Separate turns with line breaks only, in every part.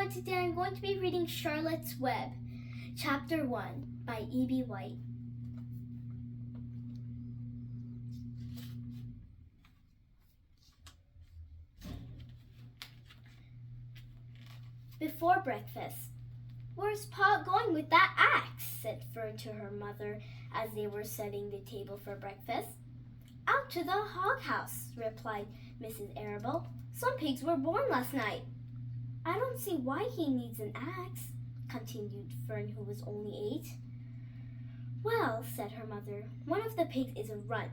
everyone. Today I'm going to be reading Charlotte's Web, Chapter 1 by E.B. White. Before breakfast. "Where's Pa going with that axe?" said Fern to her mother as they were setting the table for breakfast. "Out to the hog house," replied Mrs. Arable. "Some pigs were born last night." "I don't see why he needs an axe," continued Fern, who was only 8. "Well," said her mother, "one of the pigs is a runt.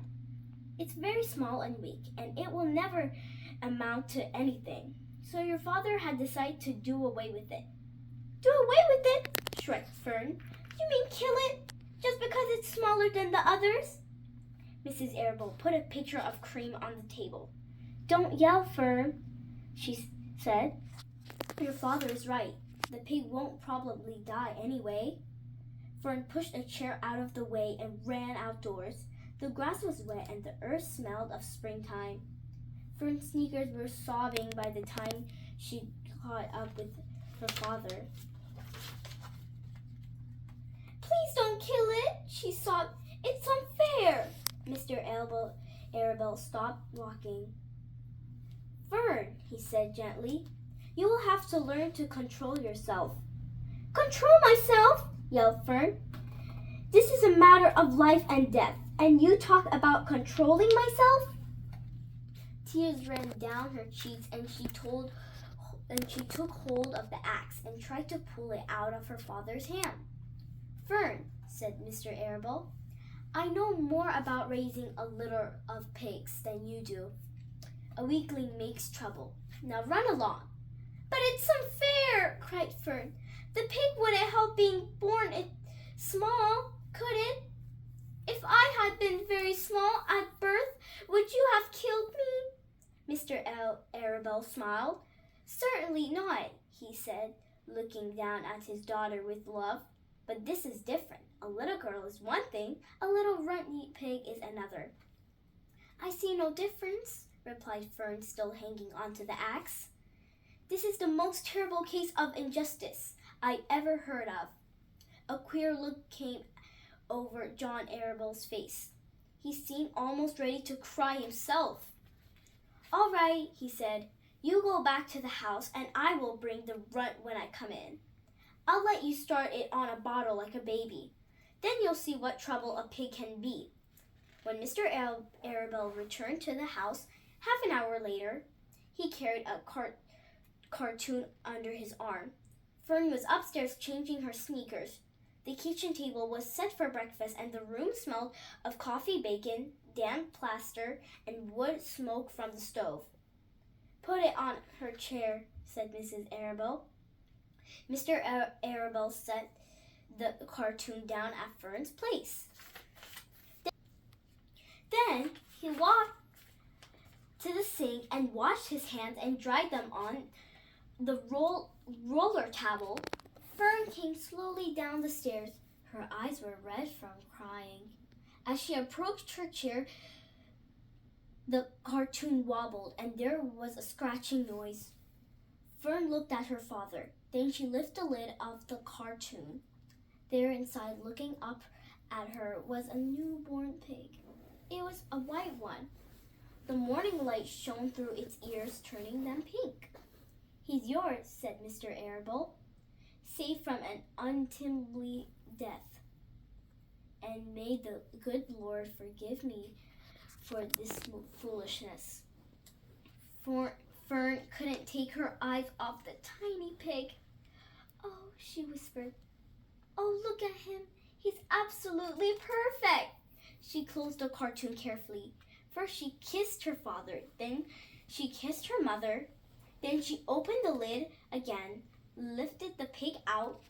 It's very small and weak, and it will never amount to anything. So your father had decided to do away with it." "Do away with it?" shrieked Fern. "You mean kill it, just because it's smaller than the others?" Mrs. Arable put a pitcher of cream on the table. "Don't yell, Fern," she said. "Your father is right. The pig won't probably die anyway." Fern pushed a chair out of the way and ran outdoors. The grass was wet and the earth smelled of springtime. Fern's sneakers were sobbing by the time she caught up with her father. "Please don't kill it," she sobbed. "It's unfair." Mr. Arable stopped walking. "Fern," he said gently, "you will have to learn to control yourself." "Control myself?" yelled Fern. "This is a matter of life and death, and you talk about controlling myself?" Tears ran down her cheeks, and she took hold of the axe and tried to pull it out of her father's hand. "Fern," said Mr. Arable, "I know more about raising a litter of pigs than you do. A weakling makes trouble. Now run along." "But it's unfair," cried Fern. "The pig wouldn't help being born small, could it? If I had been very small at birth, would you have killed me?" Mr. Arable smiled. "Certainly not," he said, looking down at his daughter with love. "But this is different. A little girl is one thing, a little runt pig is another." "I see no difference," replied Fern, still hanging onto the axe. "This is the most terrible case of injustice I ever heard of." A queer look came over John Arable's face. He seemed almost ready to cry himself. "All right," he said. "You go back to the house, and I will bring the runt when I come in. I'll let you start it on a bottle like a baby. Then you'll see what trouble a pig can be." When Mr. Arable returned to the house half an hour later, he carried a cartoon under his arm. Fern was upstairs changing her sneakers. The kitchen table was set for breakfast, and the room smelled of coffee, bacon, damp plaster, and wood smoke from the stove. "Put it on her chair," said Mrs. Arable. Mr. Arable set the cartoon down at Fern's place. Then he walked to the sink and washed his hands and dried them on the roller towel. Fern came slowly down the stairs. Her eyes were red from crying. As she approached her chair, the cartoon wobbled, and there was a scratching noise. Fern looked at her father. Then she lifted the lid of the cartoon. There inside, looking up at her, was a newborn pig. It was a white one. The morning light shone through its ears, turning them pink. "He's yours," said Mr. Arable, "safe from an untimely death. And may the good Lord forgive me for this foolishness." Fern couldn't take her eyes off the tiny pig. "Oh," she whispered. "Oh, look at him. He's absolutely perfect." She closed the cartoon carefully. First she kissed her father, then she kissed her mother. Then she opened the lid again, lifted the pig out,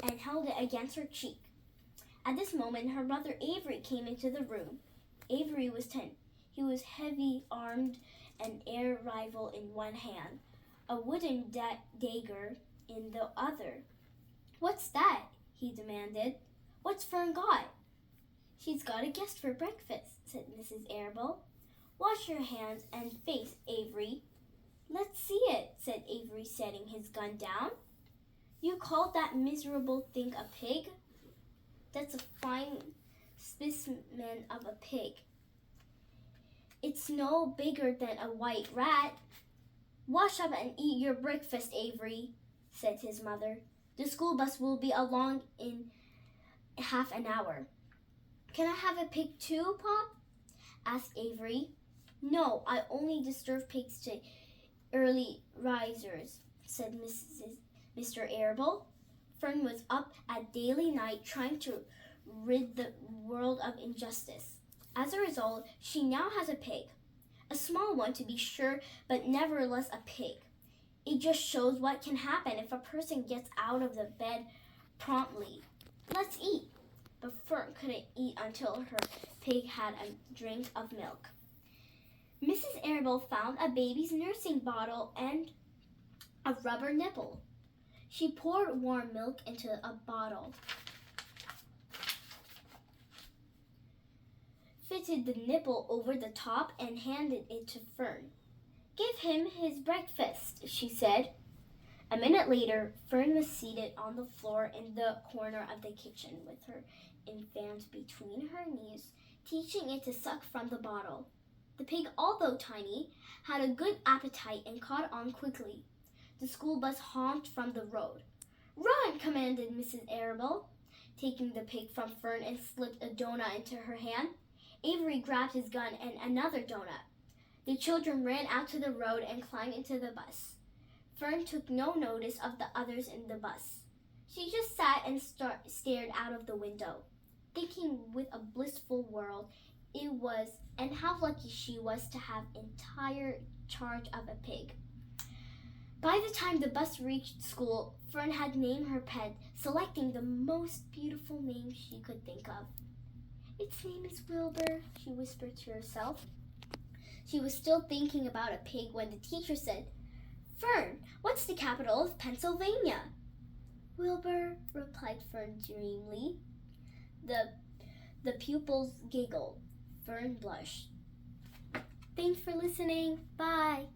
and held it against her cheek. At this moment, her brother Avery came into the room. Avery was 10. He was heavy-armed, an air rifle in one hand, a wooden dagger in the other. "What's that?" he demanded. "What's Fern got?" "She's got a guest for breakfast," said Mrs. Arable. "Wash your hands and face, Avery." "Let's see it," said Avery, setting his gun down. You call that miserable thing a pig? That's a fine specimen of a pig. It's no bigger than a white rat. Wash up and eat your breakfast, Avery, said his mother. The school bus will be along in half an hour. Can I have a pig too, Pop? Asked Avery. No, I only disturb pigs to early risers, said Mr. Arable. Fern was up at daily night trying to rid the world of injustice. As a result, she now has a pig. A small one, to be sure, but nevertheless a pig. It just shows what can happen if a person gets out of the bed promptly. Let's eat. But Fern couldn't eat until her pig had a drink of milk. Mrs. Arable found a baby's nursing bottle and a rubber nipple. She poured warm milk into a bottle, fitted the nipple over the top, and handed it to Fern. Give him his breakfast, she said. A minute later, Fern was seated on the floor in the corner of the kitchen with her infant between her knees, teaching it to suck from the bottle. The pig, although tiny, had a good appetite and caught on quickly. The school bus honked from the road. Run, commanded Mrs. Arable, taking the pig from Fern and slipped a donut into her hand. Avery grabbed his gun and another donut. The children ran out to the road and climbed into the bus. Fern took no notice of the others in the bus. She just sat and stared out of the window, thinking what a blissful world it was and how lucky she was to have entire charge of a pig. By the time the bus reached school, Fern had named her pet, selecting the most beautiful name she could think of. Its name is Wilbur, she whispered to herself. She was still thinking about a pig when the teacher said, Fern, what's the capital of Pennsylvania? Wilbur, replied Fern dreamily. The pupils giggled. Fern blushed. Thanks for listening. Bye.